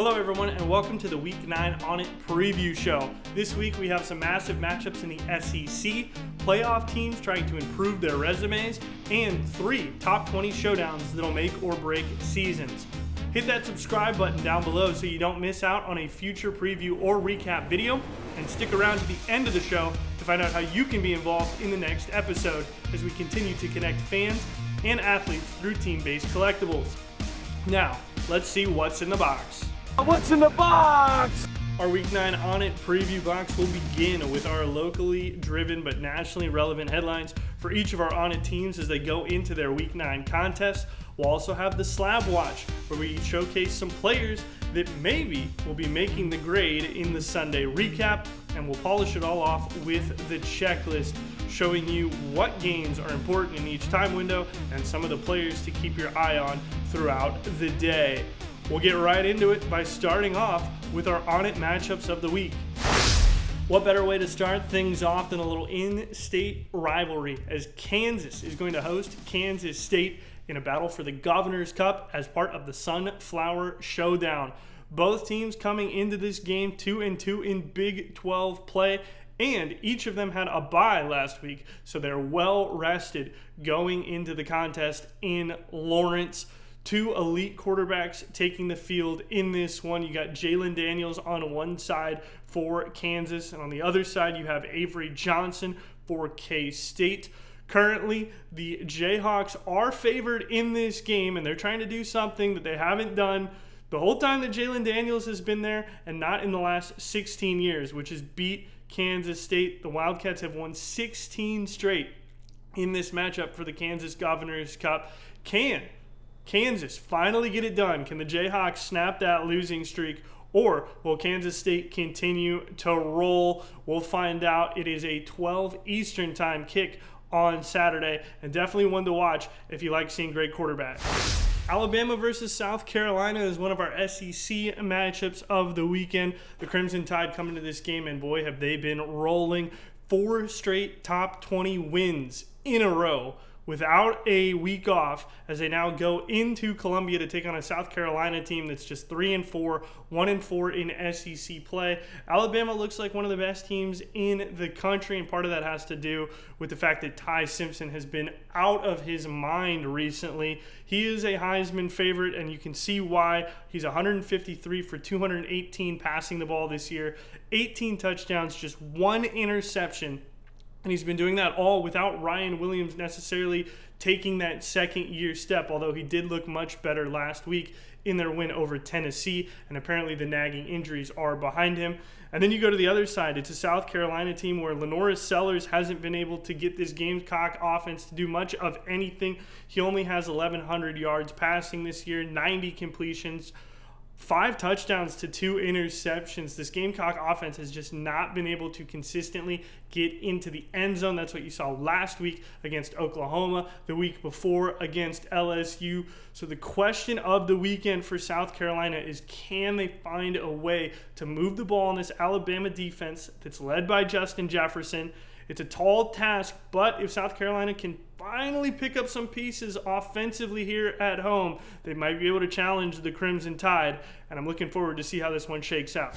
Hello everyone and welcome to the Week 9 ONIT preview show. This week we have some massive matchups in the SEC, playoff teams trying to improve their resumes, and 3 top 20 showdowns that'll make or break seasons. Hit that subscribe button down below so you don't miss out on a future preview or recap video, and stick around to the end of the show to find out how you can be involved in the next episode as we continue to connect fans and athletes through team-based collectibles. Now, let's see what's in the box. What's in the box? Our Week 9 ONIT preview box will begin with our locally driven but nationally relevant headlines for each of our ONIT teams as they go into their Week 9 contests. We'll also have the Slab Watch, where we showcase some players that maybe will be making the grade in the Sunday recap, and we'll polish it all off with the checklist, showing you what games are important in each time window and some of the players to keep your eye on throughout the day. We'll get right into it by starting off with our ONIT matchups of the week. What better way to start things off than a little in-state rivalry, as Kansas is going to host Kansas State in a battle for the Governor's Cup as part of the Sunflower Showdown. Both teams coming into this game 2-2 in Big 12 play, and each of them had a bye last week, so they're well rested going into the contest in Lawrence. 2 elite quarterbacks taking the field in this one. You got Jalen Daniels on one side for Kansas, and on the other side you have Avery Johnson for K-State. Currently, the Jayhawks are favored in this game, and they're trying to do something that they haven't done the whole time that Jalen Daniels has been there, and not in the last 16 years, which is beat Kansas State. The Wildcats have won 16 straight in this matchup for the Kansas Governor's Cup. Can Kansas finally get it done? Can the Jayhawks snap that losing streak, or will Kansas State continue to roll? We'll find out. It is a 12 Eastern time kick on Saturday, and definitely one to watch if you like seeing great quarterbacks. Alabama versus South Carolina is one of our SEC matchups of the weekend. The Crimson Tide coming to this game, and boy, have they been rolling. 4 straight top 20 wins in a row without a week off, as they now go into Columbia to take on a South Carolina team that's just 3-4, 1-4 in SEC play. Alabama looks like one of the best teams in the country, and part of that has to do with the fact that Ty Simpson has been out of his mind recently. He is a Heisman favorite, and you can see why. He's 153 for 218 passing the ball this year, 18 touchdowns, just 1 interception. And he's been doing that all without Ryan Williams necessarily taking that second-year step, although he did look much better last week in their win over Tennessee, and apparently the nagging injuries are behind him. And then you go to the other side. It's a South Carolina team where Lenora Sellers hasn't been able to get this Gamecock offense to do much of anything. He only has 1,100 yards passing this year, 90 completions, 5 touchdowns to 2 interceptions. This Gamecock offense has just not been able to consistently get into the end zone. That's what you saw last week against Oklahoma, the week before against LSU. So the question of the weekend for South Carolina is, can they find a way to move the ball in this Alabama defense that's led by Justin Jefferson? It's a tall task, but if South Carolina can finally pick up some pieces offensively here at home, they might be able to challenge the Crimson Tide, and I'm looking forward to see how this one shakes out.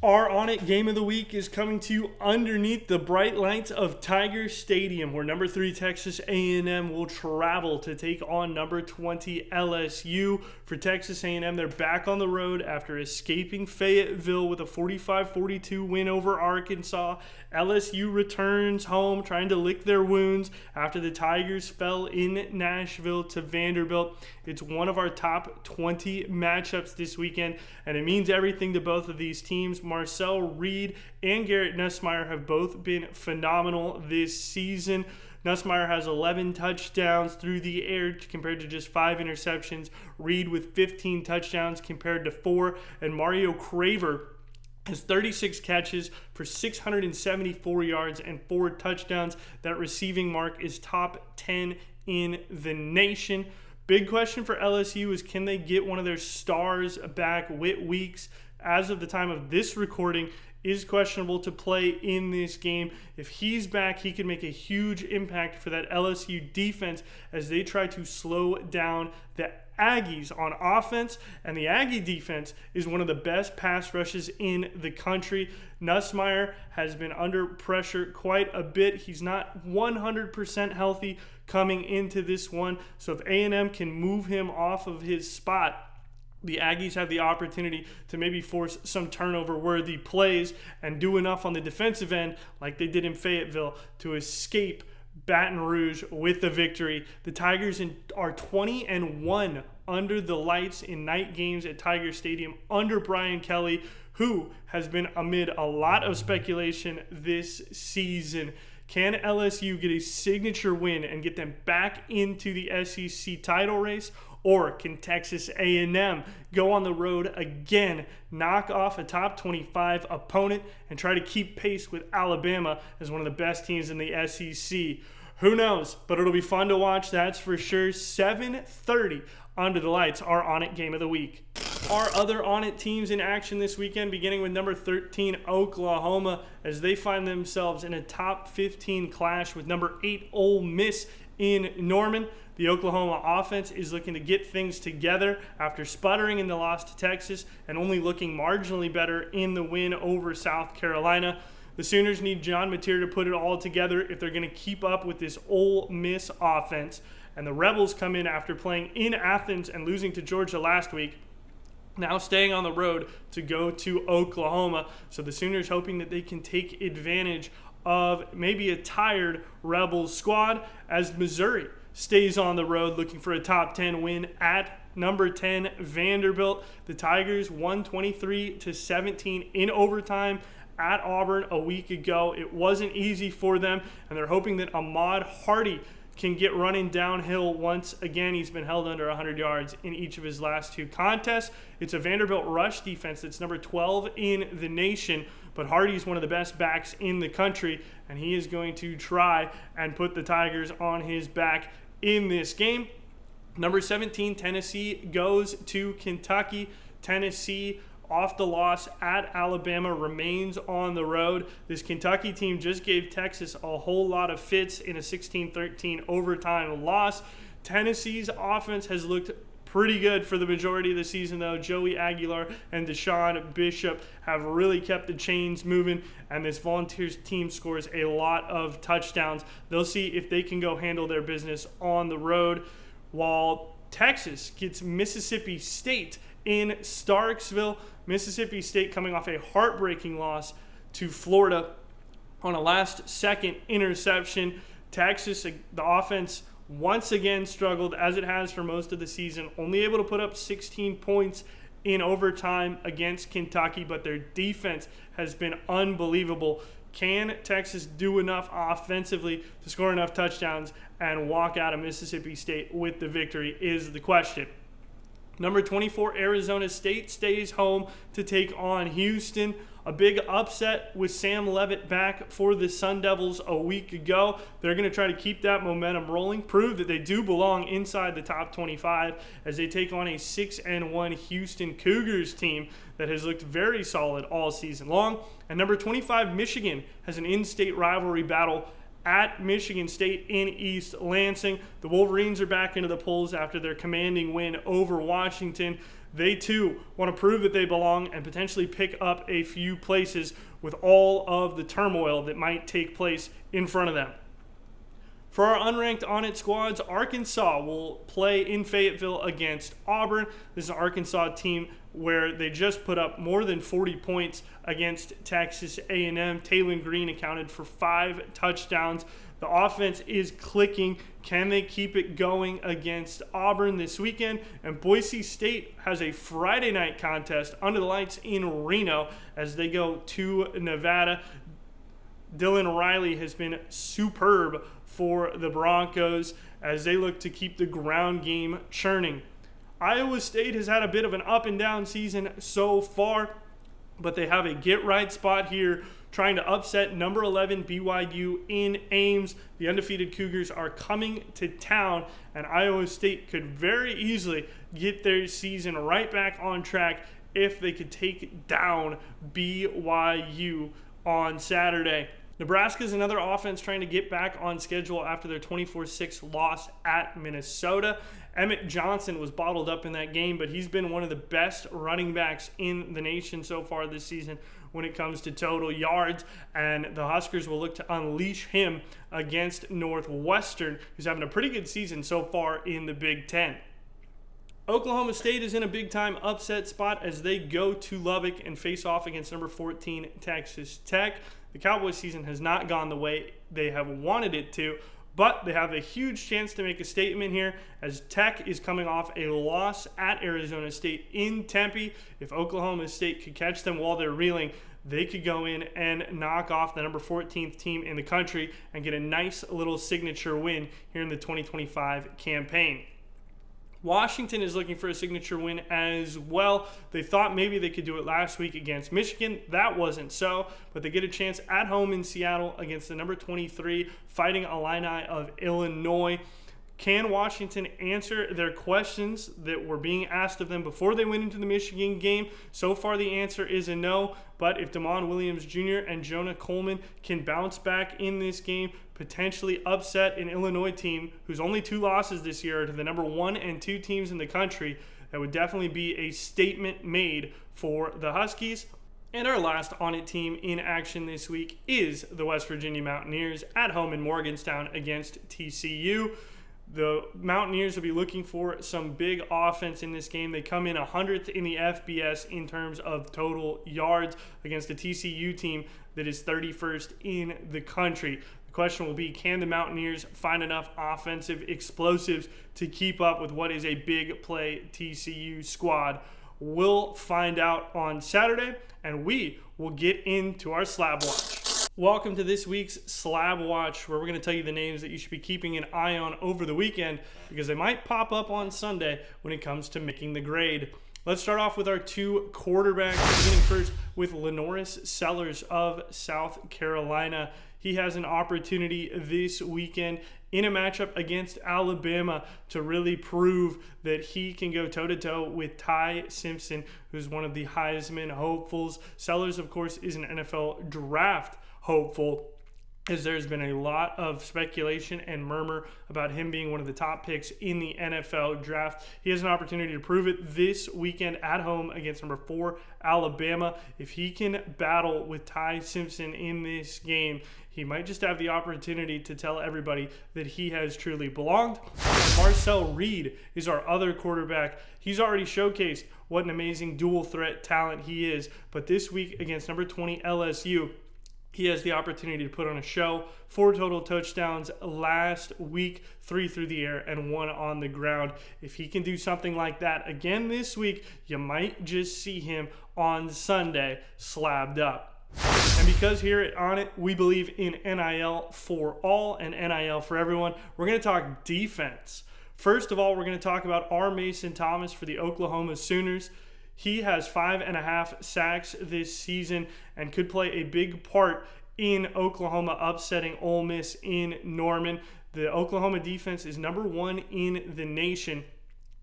Our ONIT game of the week is coming to you underneath the bright lights of Tiger Stadium, where number 3 Texas A&M will travel to take on number 20 LSU. For Texas A&M, they're back on the road after escaping Fayetteville with a 45-42 win over Arkansas. LSU returns home trying to lick their wounds after the Tigers fell in Nashville to Vanderbilt. It's one of our top 20 matchups this weekend, and it means everything to both of these teams. Marcel Reed and Garrett Nussmeier have both been phenomenal this season. Nussmeier has 11 touchdowns through the air compared to just 5 interceptions. Reed with 15 touchdowns compared to 4. And Mario Craver has 36 catches for 674 yards and 4 touchdowns. That receiving mark is top 10 in the nation. Big question for LSU is, can they get one of their stars back? Whit Weeks, as of the time of this recording, is questionable to play in this game. If he's back, he can make a huge impact for that LSU defense as they try to slow down the Aggies on offense, and the Aggie defense is one of the best pass rushes in the country. Nussmeier has been under pressure quite a bit. He's not 100% healthy coming into this one, so if A&M can move him off of his spot, the Aggies have the opportunity to maybe force some turnover-worthy plays and do enough on the defensive end like they did in Fayetteville to escape Baton Rouge with the victory. The Tigers are 20-1 under the lights in night games at Tiger Stadium under Brian Kelly, who has been amid a lot of speculation this season. Can LSU get a signature win and get them back into the SEC title race? Or can Texas A&M go on the road again, knock off a top 25 opponent, and try to keep pace with Alabama as one of the best teams in the SEC? Who knows? But it'll be fun to watch, that's for sure. 7:30 under the lights, our ONIT game of the week. Our other ONIT teams in action this weekend, beginning with number 13, Oklahoma, as they find themselves in a top 15 clash with number 8, Ole Miss in Norman. The Oklahoma offense is looking to get things together after sputtering in the loss to Texas and only looking marginally better in the win over South Carolina. The Sooners need John Mateer to put it all together if they're going to keep up with this Ole Miss offense. And the Rebels come in after playing in Athens and losing to Georgia last week, now staying on the road to go to Oklahoma. So the Sooners hoping that they can take advantage of maybe a tired Rebels squad as Missouri stays on the road looking for a top 10 win at number 10 Vanderbilt. The Tigers won 23-17 in overtime at Auburn a week ago. It wasn't easy for them, and they're hoping that Ahmad Hardy can get running downhill once again. He's been held under 100 yards in each of his last 2 contests. It's a Vanderbilt rush defense that's number 12 in the nation, but Hardy's one of the best backs in the country, and he is going to try and put the Tigers on his back in this game. Number 17, Tennessee goes to Kentucky. Tennessee, off the loss at Alabama, remains on the road. This Kentucky team just gave Texas a whole lot of fits in a 16-13 overtime loss. Tennessee's offense has looked pretty good for the majority of the season, though. Joey Aguilar and Deshaun Bishop have really kept the chains moving, and this Volunteers team scores a lot of touchdowns. They'll see if they can go handle their business on the road, while Texas gets Mississippi State in Starksville. Mississippi State coming off a heartbreaking loss to Florida on a last-second interception. Texas, the offense, once again struggled, as it has for most of the season, only able to put up 16 points in overtime against Kentucky, but their defense has been unbelievable. Can Texas do enough offensively to score enough touchdowns and walk out of Mississippi State with the victory is the question. Number 24, Arizona State stays home to take on Houston. A big upset with Sam Leavitt back for the Sun Devils a week ago. They're going to try to keep that momentum rolling, prove that they do belong inside the top 25 as they take on a 6-1 Houston Cougars team that has looked very solid all season long. And number 25, Michigan, has an in-state rivalry battle at Michigan State in East Lansing. The Wolverines are back into the polls after their commanding win over Washington. They too want to prove that they belong and potentially pick up a few places with all of the turmoil that might take place in front of them. For our unranked ONIT squads, Arkansas will play in Fayetteville against Auburn. This is an Arkansas team where they just put up more than 40 points against Texas A&M. Taylon Green accounted for 5 touchdowns. The offense is clicking. Can they keep it going against Auburn this weekend? And Boise State has a Friday night contest under the lights in Reno as they go to Nevada. Dylan Riley has been superb for the Broncos as they look to keep the ground game churning. Iowa State has had a bit of an up and down season so far, but they have a get-right spot here trying to upset number 11 BYU in Ames. The undefeated Cougars are coming to town, and Iowa State could very easily get their season right back on track if they could take down BYU on Saturday. Nebraska is another offense trying to get back on schedule after their 24-6 loss at Minnesota. Emmett Johnson was bottled up in that game, but he's been one of the best running backs in the nation so far this season when it comes to total yards, and the Huskers will look to unleash him against Northwestern, who's having a pretty good season so far in the Big Ten. Oklahoma State is in a big-time upset spot as they go to Lubbock and face off against number 14 Texas Tech. The Cowboys season has not gone the way they have wanted it to, but they have a huge chance to make a statement here as Tech is coming off a loss at Arizona State in Tempe. If Oklahoma State could catch them while they're reeling, they could go in and knock off the number 14th team in the country and get a nice little signature win here in the 2025 campaign. Washington is looking for a signature win as well. They thought maybe they could do it last week against Michigan. That wasn't so, but they get a chance at home in Seattle against the number 23 Fighting Illini of Illinois. Can Washington answer their questions that were being asked of them before they went into the Michigan game? So far, the answer is a no. But if Damon Williams Jr. and Jonah Coleman can bounce back in this game, potentially upset an Illinois team whose only 2 losses this year are to the number 1 and 2 teams in the country, that would definitely be a statement made for the Huskies. And our last ONIT team in action this week is the West Virginia Mountaineers at home in Morgantown against TCU. The Mountaineers will be looking for some big offense in this game. They come in 100th in the FBS in terms of total yards against a TCU team that is 31st in the country. The question will be, can the Mountaineers find enough offensive explosives to keep up with what is a big play TCU squad? We'll find out on Saturday, and we will get into our Slab Watch. Welcome to this week's Slab Watch, where we're going to tell you the names that you should be keeping an eye on over the weekend because they might pop up on Sunday when it comes to making the grade. Let's start off with our 2 quarterbacks, beginning first with Lenoris Sellers of South Carolina. He has an opportunity this weekend in a matchup against Alabama to really prove that he can go toe-to-toe with Ty Simpson, who's one of the Heisman hopefuls. Sellers, of course, is an NFL draft hopeful, as there's been a lot of speculation and murmur about him being one of the top picks in the NFL draft. He has an opportunity to prove it this weekend at home against number 4 Alabama. If he can battle with Ty Simpson in this game, he might just have the opportunity to tell everybody that he has truly belonged. Marcel Reed is our other quarterback. He's already showcased what an amazing dual threat talent he is, but this week against number 20 LSU, he has the opportunity to put on a show. 4 total touchdowns last week, 3 through the air and 1 on the ground. If he can do something like that again this week, you might just see him on Sunday slabbed up. And because here at ONIT, we believe in NIL for all and NIL for everyone, we're going to talk defense. First of all, we're going to talk about R. Mason Thomas for the Oklahoma Sooners. He has 5.5 sacks this season and could play a big part in Oklahoma upsetting Ole Miss in Norman. The Oklahoma defense is number 1 in the nation,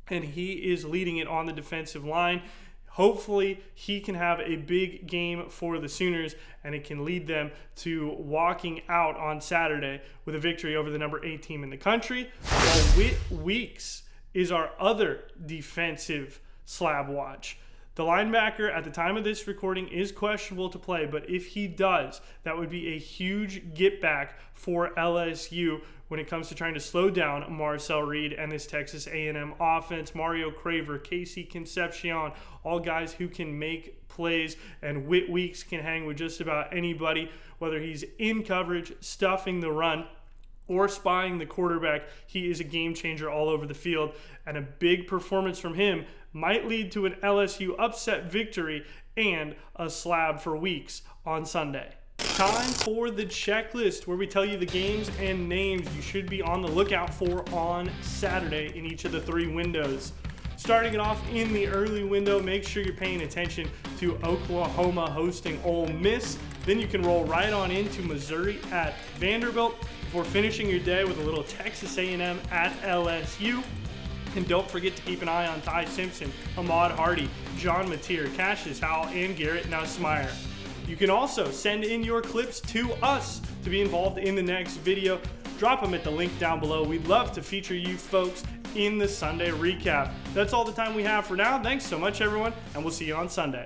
and he is leading it on the defensive line. Hopefully, he can have a big game for the Sooners, and it can lead them to walking out on Saturday with a victory over the number 8 team in the country. While Whit Weeks is our other defensive slab watch. The linebacker at the time of this recording is questionable to play, but if he does, that would be a huge get back for LSU when it comes to trying to slow down Marcel Reed and this Texas A&M offense. Mario Craver, Casey Concepcion, all guys who can make plays, and Whit Weeks can hang with just about anybody, whether he's in coverage, stuffing the run, or spying the quarterback. He is a game changer all over the field, and a big performance from him might lead to an LSU upset victory and a slab for Weeks on Sunday. Time for the checklist, where we tell you the games and names you should be on the lookout for on Saturday in each of the 3 windows. Starting it off in the early window, make sure you're paying attention to Oklahoma hosting Ole Miss. Then you can roll right on into Missouri at Vanderbilt before finishing your day with a little Texas A&M at LSU. And don't forget to keep an eye on Ty Simpson, Ahmad Hardy, John Mateer, Cassius Howell, and Garrett Nussmeier. You can also send in your clips to us to be involved in the next video. Drop them at the link down below. We'd love to feature you folks in the Sunday recap. That's all the time we have for now. Thanks so much, everyone, and we'll see you on Sunday.